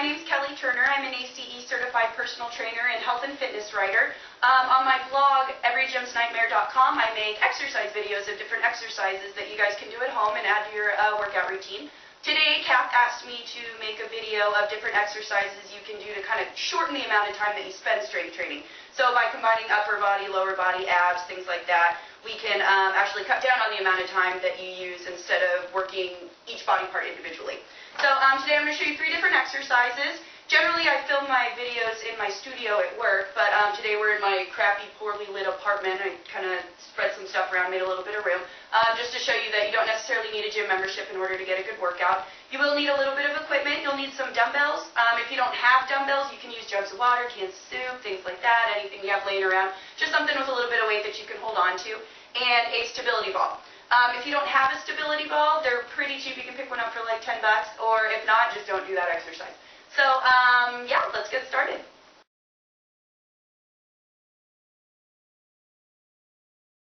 name's Kelly Turner. I'm an ACE certified personal trainer and health and fitness writer. On my blog, everygymsnightmare.com, I make exercise videos of different exercises that you guys can do at home and add to your workout routine. Today, Kath asked me to make a video of different exercises you can do to kind of shorten the amount of time that you spend strength training. So by combining upper body, lower body, abs, things like that, we can actually cut down on the amount of time that you use instead of working each body part individually. So today I'm going to show you 3 different exercises. Generally, I film my videos in my studio at work, but today we're in my crappy, poorly lit apartment. I kind of spread some stuff around, made a little bit of room, just to show you that you don't necessarily need a gym membership in order to get a good workout. You will need a little bit of equipment. You'll need some dumbbells. If you don't have dumbbells, you can use jugs of water, cans of soup, things like that, anything you have laying around, just something with a little bit of weight that you can hold on to, and a stability ball. If you don't have a stability ball, they're pretty cheap. You can pick one up for like $10, or if not, just don't do that exercise. So, yeah, let's get started.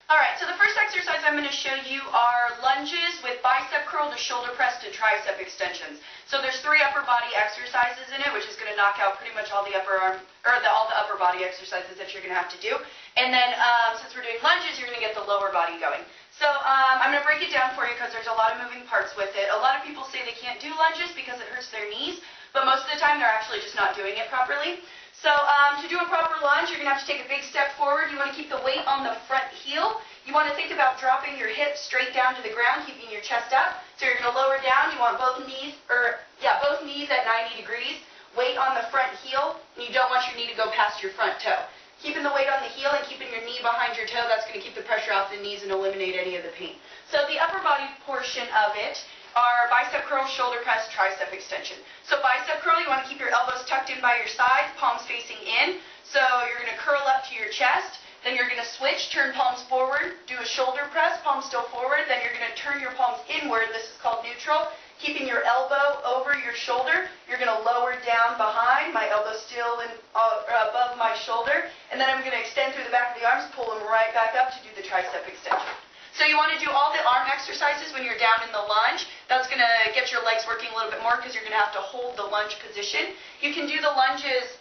Alright, so the first exercise I'm going to show you are lunges with bicep curl to shoulder press to tricep extensions. So there's 3 upper body exercises in it, which is going to knock out pretty much all the upper arm, or all the upper body exercises that you're going to have to do. And then, since we're doing lunges, you're going to get the lower body going. So I'm going to break it down for you because there's a lot of moving parts with it. A lot of people say they can't do lunges because it hurts their knees, but most of the time they're actually just not doing it properly. So to do a proper lunge, you're going to have to take a big step forward. You want to keep the weight on the front heel. You want to think about dropping your hips straight down to the ground, keeping your chest up. So you're going to lower down. You want both knees at 90 degrees. Weight on the front heel, and you don't want your knee to go past your front toe. Keeping the weight on the heel and keeping your knee behind your toe, that's going to keep the pressure off the knees and eliminate any of the pain. So the upper body portion of it are bicep curl, shoulder press, tricep extension. So bicep curl, you want to keep your elbows tucked in by your sides, palms facing in. So you're going to curl up to your chest. Then you're going to switch, turn palms forward, do a shoulder press, palms still forward. Then you're going to turn your palms inward. This is called neutral. Keeping your elbow over your shoulder. You're going to lower down behind. My elbow still above my shoulder. And then I'm going to extend through the back of the arms, pull them right back up to do the tricep extension. So you want to do all the arm exercises when you're down in the lunge. That's going to get your legs working a little bit more because you're going to have to hold the lunge position. You can do the lunges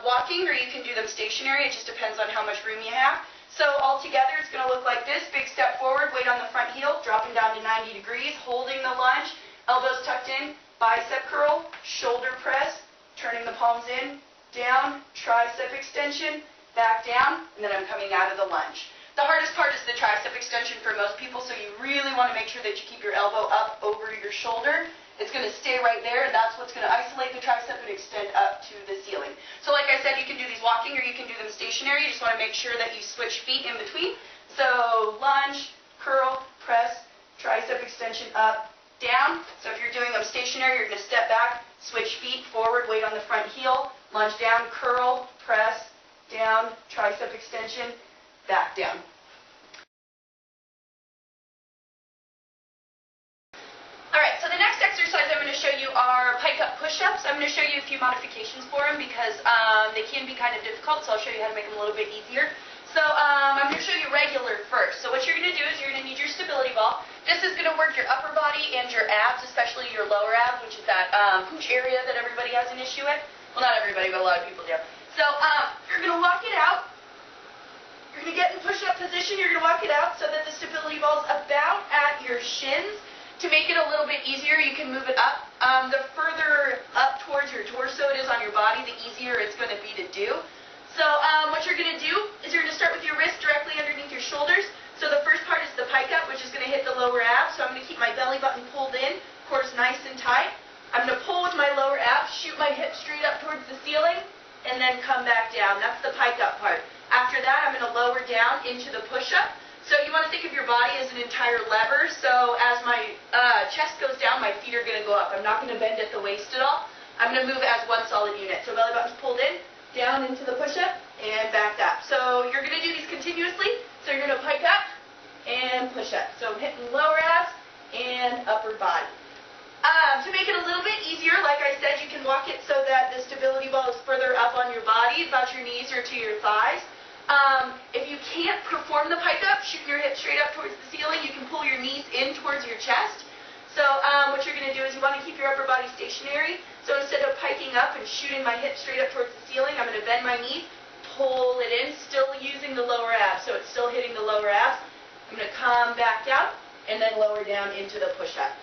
walking, or you can do them stationary. It just depends on how much room you have. So all together, it's going to look like this. Big step forward, weight on the front heel, dropping down to 90 degrees, holding the lunge, elbows tucked in, bicep curl, shoulder press, turning the palms in, down, tricep extension, back down, and then I'm coming out of the lunge. The hardest part is the tricep extension for most people, so you really want to make sure that you keep your elbow up over your shoulder. It's going to stay right there, and that's what's going to isolate the tricep and extend up to the ceiling. So like I said, you can do these walking or you can do them stationary. You just want to make sure that you switch feet in between. So lunge, curl, press, tricep extension up, down. So if you're doing them stationary, you're going to step back, switch feet, forward, weight on the front heel, lunge down, curl, press, down, tricep extension, back down. Alright, so the next exercise I'm going to show you are pike up push-ups. I'm going to show you a few modifications for them because they can be kind of difficult, so I'll show you how to make them a little bit easier. So I'm going to show you regular first. So what you're going to do is you're going to need your stability ball. This is going to work your upper body and your abs, especially your lower abs, which is that pooch area that everybody has an issue with. Well, not everybody, but a lot of people do. So you're going to walk it out. You're going to get in push-up position. You're going to walk it out so that the stability ball is about at your shins. To make it a little bit easier, you can move it up. The further up towards your torso it is on your body, the easier it's going to be to do. So what you're going to do is you're going to start with your wrist directly underneath your shoulders. So the first part is the pike up, which is going to hit the lower abs. So I'm going to keep my belly button pulled in, course nice and tight. I'm going to pull with my lower abs, shoot my hips straight up towards the ceiling, and then come back down. That's the pike up part. After that, I'm going to lower down into the push-up. So you want to think of your body as an entire lever. So as my chest goes down, my feet are going to go up. I'm not going to bend at the waist at all. I'm going to move as one solid unit. So belly button's pulled in, down into the push-up, and back up. So you're going to do these continuously. So you're going to pike up and push up. So I'm hitting lower abs and upper body. To make it a little bit easier, like I said, you can walk it so that the stability ball is further up on your body, about your knees or to your thighs. If you can't perform the pike up, shoot your hips straight up towards the ceiling, you can pull your knees in towards your chest. So what you're going to do is you want to keep your upper body stationary. So instead of piking up and shooting my hips straight up towards the ceiling. I'm going to bend my knees, pull it in, still using the lower abs, so it's still hitting the lower abs. I'm going to come back out and then lower down into the push-up.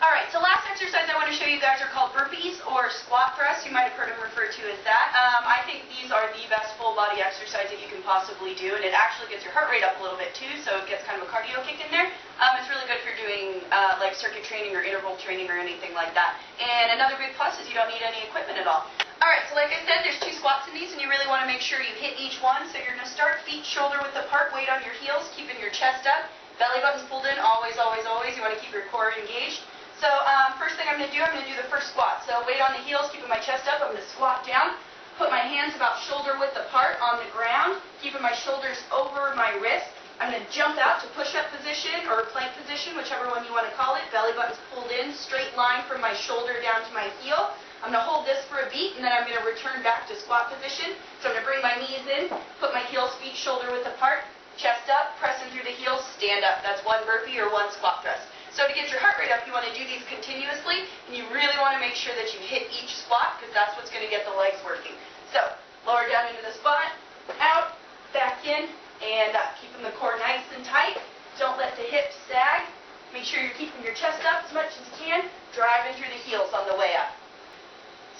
Alright, so last exercise I want to show you guys are called burpees or squat thrusts. You might have heard them referred to as that. I think these are the best full body exercise that you can possibly do, and it actually gets your heart rate up a little bit too, so it gets kind of a cardio kick in there. It's really good for doing like circuit training or interval training or anything like that. And another big plus is you don't need any equipment at all. Alright, so like I said, there's 2 squats in these, and you really want to make sure you hit each one. So you're going to start feet shoulder width apart, weight on your heels, keeping your chest up, belly buttons pulled in, always, always, always. You want to keep your core engaged. So first thing I'm going to do the first squat. So weight on the heels, keeping my chest up. I'm going to squat down, put my hands about shoulder width apart on the ground, keeping my shoulders over my wrist. I'm going to jump out to push-up position or plank position, whichever one you want to call it. Belly buttons pulled in, straight line from my shoulder down to my heel. I'm going to hold this for a beat, and then I'm going to return back to squat position. So I'm going to bring my knees in, put my heels, feet shoulder width apart, chest up, pressing through the heels, stand up. That's 1 burpee or 1 squat thrust. So to get your heart rate up, you want to do these continuously, and you really want to make sure that you hit each squat, because that's what's going to get the legs working. So lower down into the spot, out, back in, and up. Keeping the core nice and tight. Don't let the hips sag. Make sure you're keeping your chest up as much as you can, driving through the heels on the way up.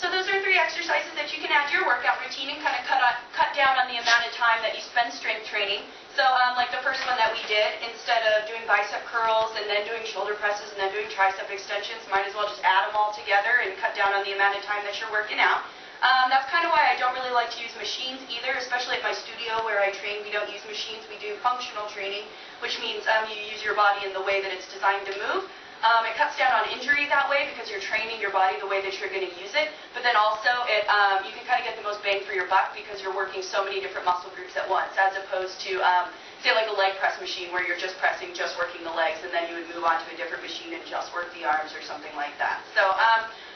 So those are 3 exercises that you can add to your workout routine and kind of cut down on the amount of time that you spend strength training. So like the first one that we did, instead of doing bicep curls and then doing shoulder presses and then doing tricep extensions, might as well just add them all together and cut down on the amount of time that you're working out. That's kind of why I don't really like to use machines either, especially at my studio where I train. We don't use machines, we do functional training, which means you use your body in the way that it's designed to move. It cuts down on injury that way because you're training your body the way that you're going to use it. But then also, you can kind of get the most bang for your buck because you're working so many different muscle groups at once, as opposed to, say, like a leg press machine where you're just pressing, just working the legs, and then you would move on to a different machine and just work the arms or something like that. So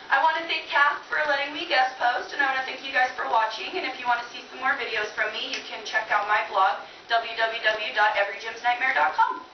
I want to thank Kath for letting me guest post, and I want to thank you guys for watching. And if you want to see some more videos from me, you can check out my blog, www.everygymsnightmare.com.